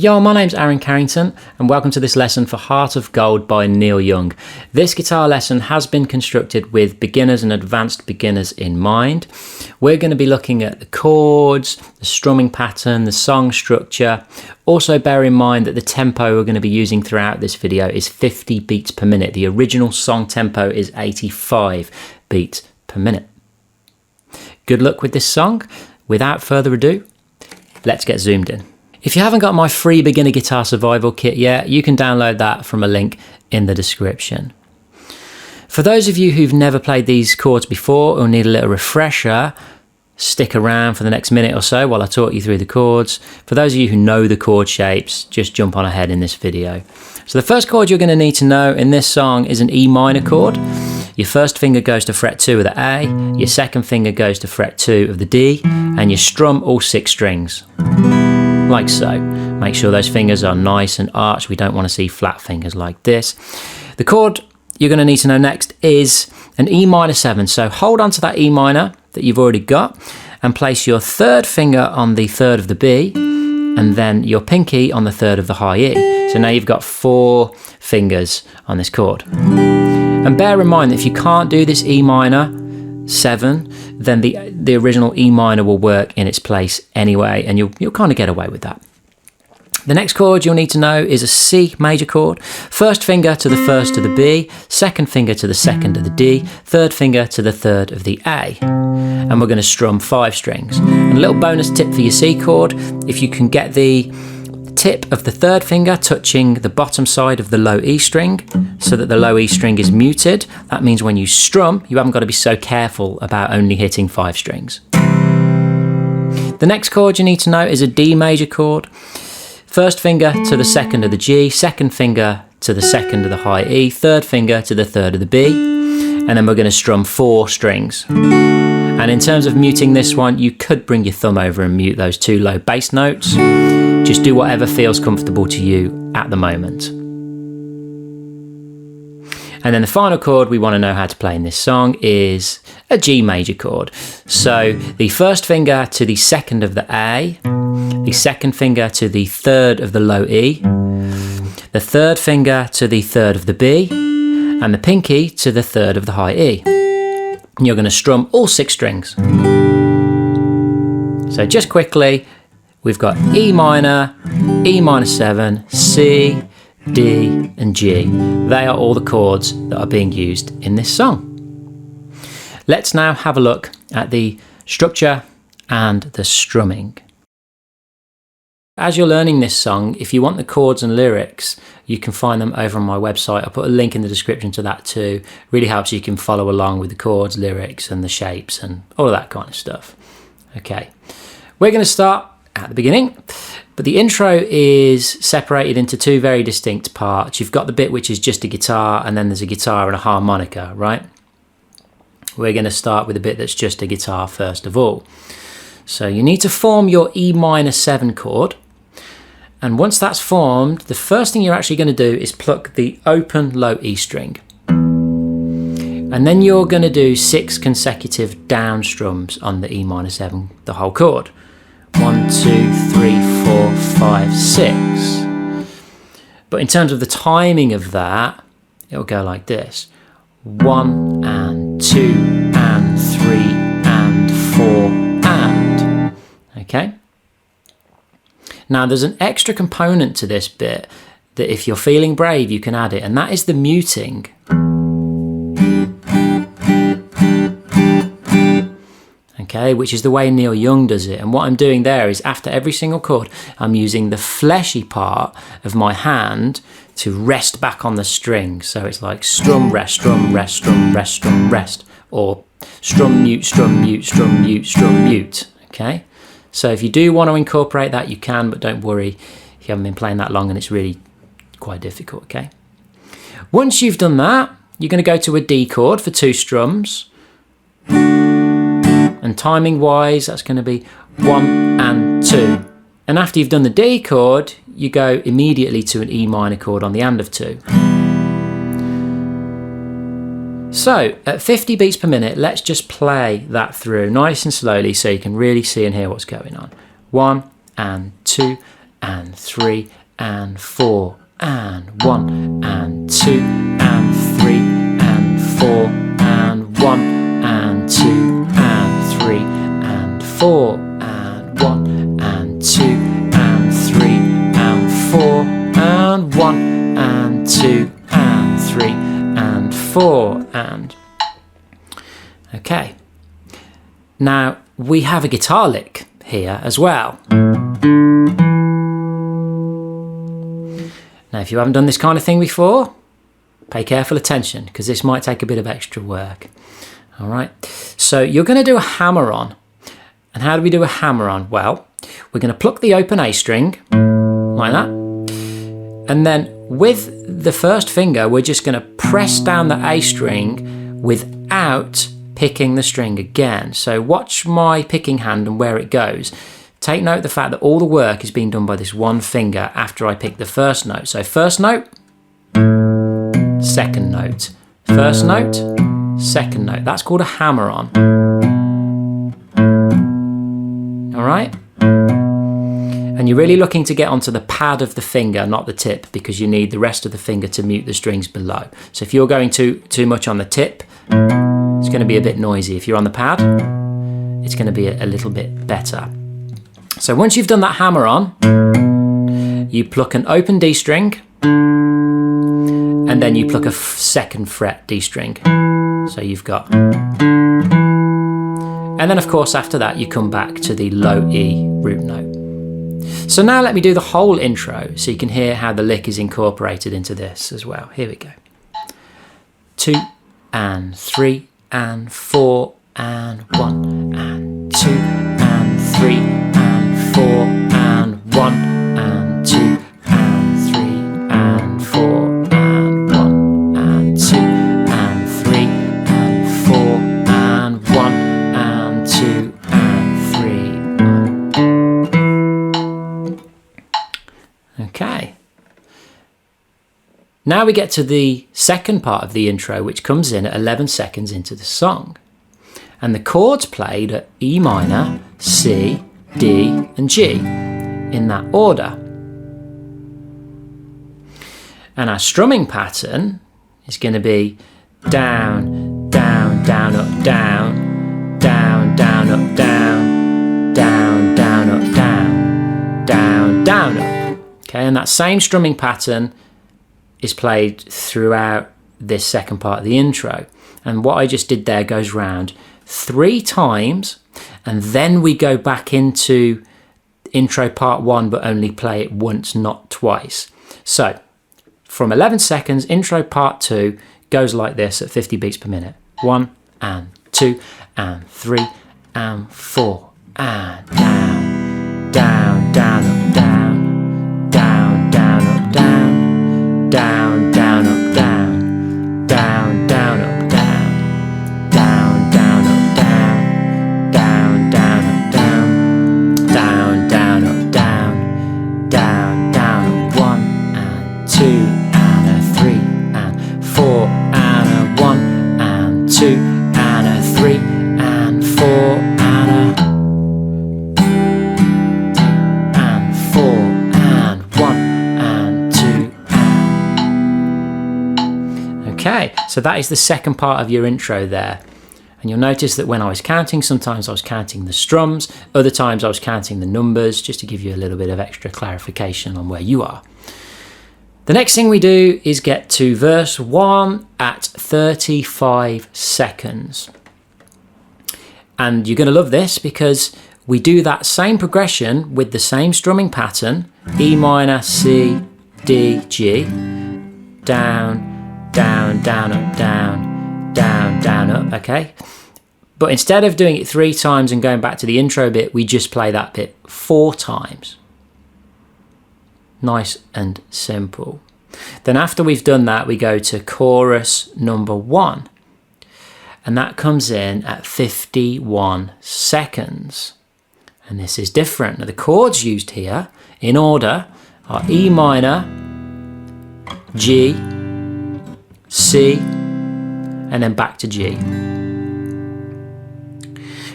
Yo, my name's Carrington and welcome to this lesson for Heart of Gold by Neil Young. This guitar lesson has been constructed with beginners and advanced beginners in mind. We're going to be looking at the chords, the strumming pattern, the song structure. Also bear in mind that the tempo we're going to be using throughout this video is 50 beats per minute. The original song tempo is 85 beats per minute. Good luck with this song. Without further ado, let's get zoomed in. If you haven't got my free beginner guitar survival kit yet, you can download that from a link in the description. For those of you who've never played these chords before or need a little refresher, stick around for the next minute or so while I talk you through the chords. For those of you who know the chord shapes, just jump on ahead in this video. So the first chord you're going to need to know in this song is an E minor chord. Your first finger goes to fret 2 of the A, your second finger goes to fret 2 of the D, and you strum all 6 strings. Like so. Make sure those fingers are nice and arched. We don't want to see flat fingers like this. The chord you're going to need to know next is an E minor 7. So hold on to that E minor that you've already got and place your third finger on the third of the B and then your pinky on the third of the high E. So now you've got 4 fingers on this chord. And bear in mind that if you can't do this E minor 7, then the original E minor will work in its place anyway, and you'll kind of get away with that. The next chord you'll need to know is a C major chord. First finger to the first of the B, second finger to the second of the D, third finger to the third of the A. And we're going to strum 5 strings. And a little bonus tip for your C chord, if you can get the tip of the third finger touching the bottom side of the low E string so that the low E string is muted. That means when you strum, you haven't got to be so careful about only hitting 5 strings. The next chord you need to know is a D major chord. First finger to the second of the G, second finger to the second of the high E, third finger to the third of the B, and then we're going to strum 4 strings. And in terms of muting this one, you could bring your thumb over and mute those 2 low bass notes. Just do whatever feels comfortable to you at the moment. And then the final chord we want to know how to play in this song is a G major chord. So the first finger to the second of the A, the second finger to the third of the low E, the third finger to the third of the B, and the pinky to the third of the high E. And you're going to strum all 6 strings. So just quickly, we've got E minor 7, C, D, and G. They are all the chords that are being used in this song. Let's now have a look at the structure and the strumming. As you're learning this song, if you want the chords and lyrics, you can find them over on my website. I'll put a link in the description to that too. Really helps you can follow along with the chords, lyrics, and the shapes and all of that kind of stuff. Okay, we're going to start at the beginning, but the intro is separated into 2 very distinct parts. You've got the bit which is just a guitar, and then there's a guitar and a harmonica, right? We're going to start with a bit that's just a guitar first of all. So you need to form your E minor 7 chord, and once that's formed, the first thing you're actually going to do is pluck the open low E string. And then you're going to do 6 consecutive down strums on the E minor 7, the whole chord. 1, 2, 3, 4, 5, 6. But in terms of the timing of that, it'll go like this. 1 and 2 and 3 and 4 and. Okay? Now there's an extra component to this bit that if you're feeling brave you can add it, and that is the muting. Okay, which is the way Neil Young does it. And what I'm doing there is after every single chord, I'm using the fleshy part of my hand to rest back on the string. So it's like strum, rest, strum, rest, strum, rest, strum, rest, or strum, mute, strum, mute, strum, mute, strum, mute. Okay, so if you do want to incorporate that, you can, but don't worry if you haven't been playing that long and it's really quite difficult. Okay, once you've done that, you're going to go to a D chord for 2 strums. And timing wise, that's going to be 1 and 2. And after you've done the D chord, you go immediately to an E minor chord on the and of 2. So at 50 beats per minute, let's just play that through nice and slowly so you can really see and hear what's going on. 1 and 2 and 3 and 4 and 1 and 2 and 3 and 4 and 1 and 2 and 3 and 4 and 1 and 2 and 3 and 4 and 1 and 2 and 3 and 4 and... Okay. Now we have a guitar lick here as well. Now if you haven't done this kind of thing before, pay careful attention because this might take a bit of extra work. Alright, so you're going to do a hammer on. And how do we do a hammer on? Well, we're going to pluck the open A string, like that. And then with the first finger, we're just going to press down the A string without picking the string again. So watch my picking hand and where it goes. Take note of the fact that all the work is being done by this one finger after I pick the first note. So first note, second note, first note, second note. That's called a hammer on. All right? And you're really looking to get onto the pad of the finger, not the tip, because you need the rest of the finger to mute the strings below. So if you're going too much on the tip, it's going to be a bit noisy. If you're on the pad, it's going to be a little bit better. So once you've done that hammer on, you pluck an open D string, and then you pluck a second fret D string. So you've got... And then of course after that you come back to the low E root note. So now let me do the whole intro so you can hear how the lick is incorporated into this as well. Here we go. 2 and 3 and 4 and 1 and 2 and 3 and 4 and 1 and 2 and 3 and 4 and 1 and 2 and 3 and 4 and 1 and 2 and 3. Okay. Now we get to the second part of the intro, which comes in at 11 seconds into the song. And the chords played are E minor, C, D and G in that order. And our strumming pattern is going to be down, down, down, up, down, down, down, up, down, down, down, up, down, down, down, up. Okay, and that same strumming pattern is played throughout this second part of the intro. And what I just did there goes round 3 times, and then we go back into intro part 1, but only play it once, not twice. So from 11 seconds, intro part 2 goes like this at 50 beats per minute. 1 and 2 and 3 and 4 and down, down, down, up, down, down, down, up, down, down, down, up, down, down, down, up, down, down, down, up, down, down, down, up, down, down, down, up, down, down, down, up, 1 and 2 and a 3 and 4 and a 1 and 2 and a 3 and 4 and a 4 and 1 and 2 and... Okay, so that is the second part of your intro there. And you'll notice that when I was counting, sometimes I was counting the strums, other times I was counting the numbers, just to give you a little bit of extra clarification on where you are. The next thing we do is get to verse 1 at 35 seconds. And you're going to love this because we do that same progression with the same strumming pattern, E minor, C, D, G, down, down, down, up, down, down, down, up, okay? But instead of doing it 3 times and going back to the intro bit, we just play that bit 4 times. Nice and simple. Then after we've done that, we go to chorus number 1. And that comes in at 51 seconds. And this is different. Now the chords used here in order are E minor, G, C, and then back to G.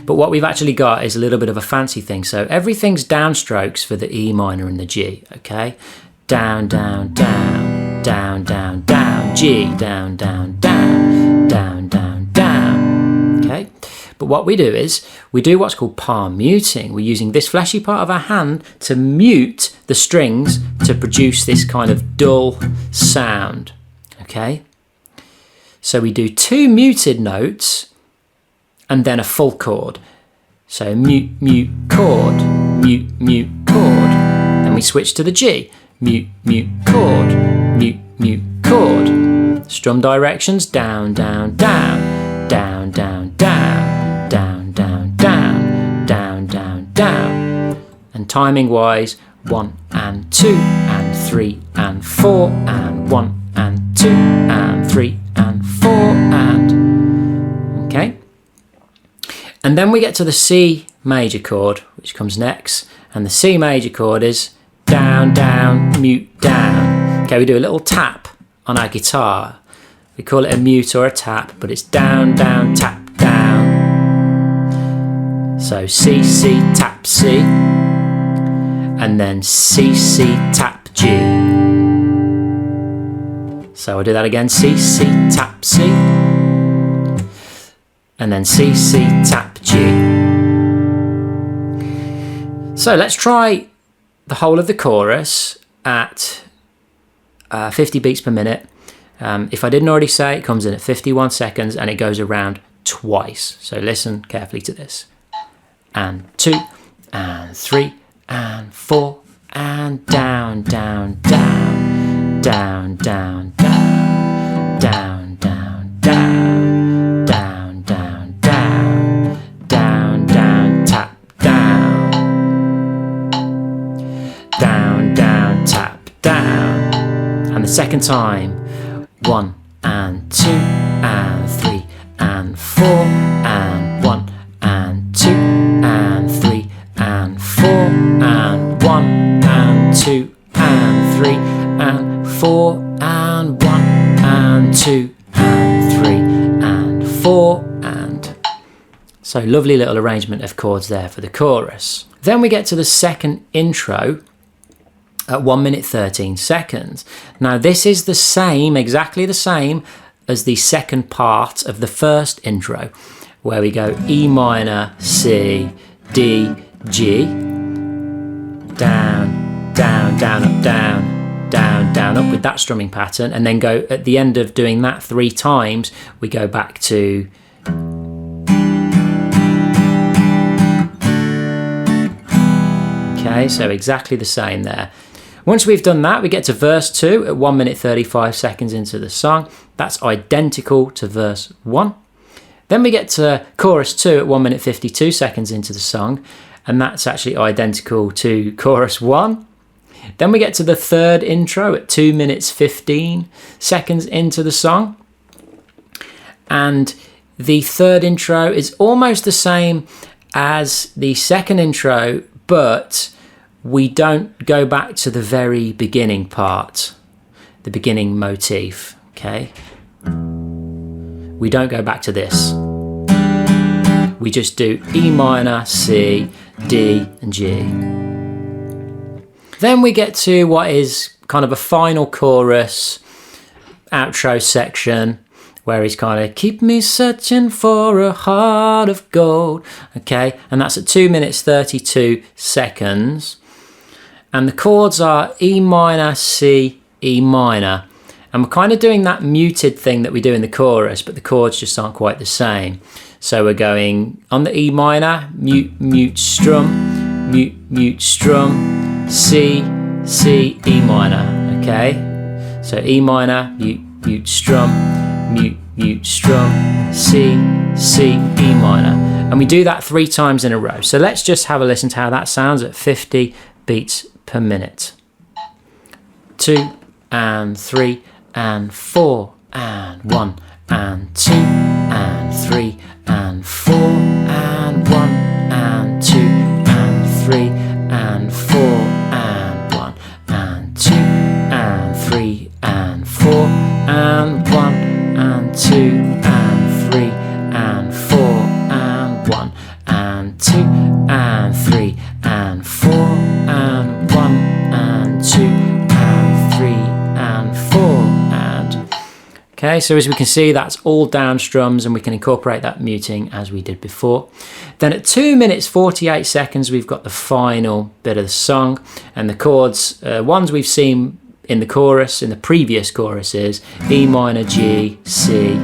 But what we've actually got is a little bit of a fancy thing. So everything's downstrokes for the E minor and the G, okay? Down, down, down, down, down, down, G, down, down, down, down, down, down, okay? But what we do is, we do what's called palm muting. We're using this fleshy part of our hand to mute the strings to produce this kind of dull sound, okay? So we do 2 muted notes and then a full chord. So mute, mute, chord, mute, mute, chord. Then we switch to the G. Mute, mute, chord, mute, mute, chord. Strum directions, down, down, down, down, down, down, down, down, down, down, down, down. And timing wise, 1 and 2 and 3 and 4 and 1 and 2 and 3 and 4 and, okay? And then we get to the C major chord, which comes next, and the C major chord is down, down, mute, down. Okay, we do a little tap on our guitar. We call it a mute or a tap, but it's down, down, tap, down. So C, C, tap, C, and then C, C, tap, G. So I'll do that again, C, C, tap, C, and then C, C, tap, G. So let's try the whole of the chorus at 50 beats per minute. If I didn't already say, it comes in at 51 seconds and it goes around twice. So listen carefully to this. And 2 and 3 and 4 and down, down, down, down, down, down, down, down, down, down, down, down, down, down, tap, down, down, down, tap, down. And the second time, 1 and 2 and 3 and 4 and 1 and 2 and 3 and 4 and 1 and 2 and 3 and 4 and 1 and 2 and 3 and 4 and... So lovely little arrangement of chords there for the chorus. Then we get to the second intro at 1 minute 13 seconds. Now this is the same, exactly the same as the second part of the first intro, where we go E minor, C, D, G, down, down, down, up, down, down, down, up with that strumming pattern, and then go at the end of doing that 3 times, we go back to okay, so exactly the same there. Once we've done that, we get to verse 2 at 1 minute 35 seconds into the song. That's identical to verse 1. Then we get to chorus 2 at 1 minute 52 seconds into the song, and that's actually identical to chorus 1. Then we get to the third intro at 2 minutes 15 seconds into the song. And the third intro is almost the same as the second intro, but we don't go back to the very beginning part, the beginning motif, okay? We don't go back to this. We just do E minor, C, D, and G. Then we get to what is kind of a final chorus, outro section, where he's kind of, keep me searching for a heart of gold, okay? And that's at 2 minutes 32 seconds. And the chords are E minor, C, E minor. And we're kind of doing that muted thing that we do in the chorus, but the chords just aren't quite the same. So we're going on the E minor, mute, mute, strum, mute, mute, strum, C, C, E minor, okay? So E minor, mute, mute, strum, mute, mute, strum, C, C, E minor. And we do that 3 times in a row. So let's just have a listen to how that sounds at 50 beats per minute. 2 and 3 and 4 and 1 and 2 and 3 and 4 and 1 and 2 and 3 and 4 and 1 and 2 and 3 and 4 and 1 and 2 and 3 and 4 and 1 and Okay, so as we can see, that's all down strums, and we can incorporate that muting as we did before. Then at 2 minutes 48 seconds, we've got the final bit of the song, and the chords, ones we've seen in the chorus, in the previous chorus, is E minor, G, C.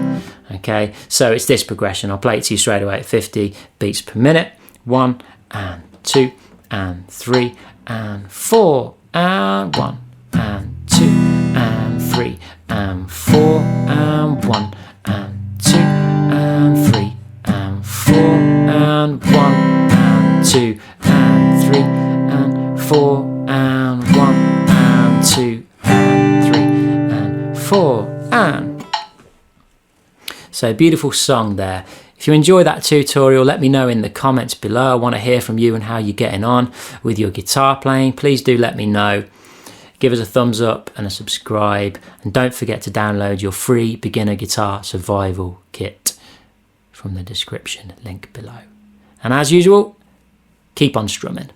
Okay, so it's this progression. I'll play it to you straight away at 50 beats per minute. 1 and 2 and 3 and 4 and 1 and 2 and 3 and 4 and 1 and 2 and 3 and 4 and 1 and 2 and 3 and 4 and 1 and 2 and 3 and 4 and. So beautiful song there. If you enjoy that tutorial, let me know in the comments below. I want to hear from you and how you're getting on with your guitar playing. Please do let me know. Give us a thumbs up and a subscribe. And don't forget to download your free beginner guitar survival kit from the description link below. And as usual, keep on strumming.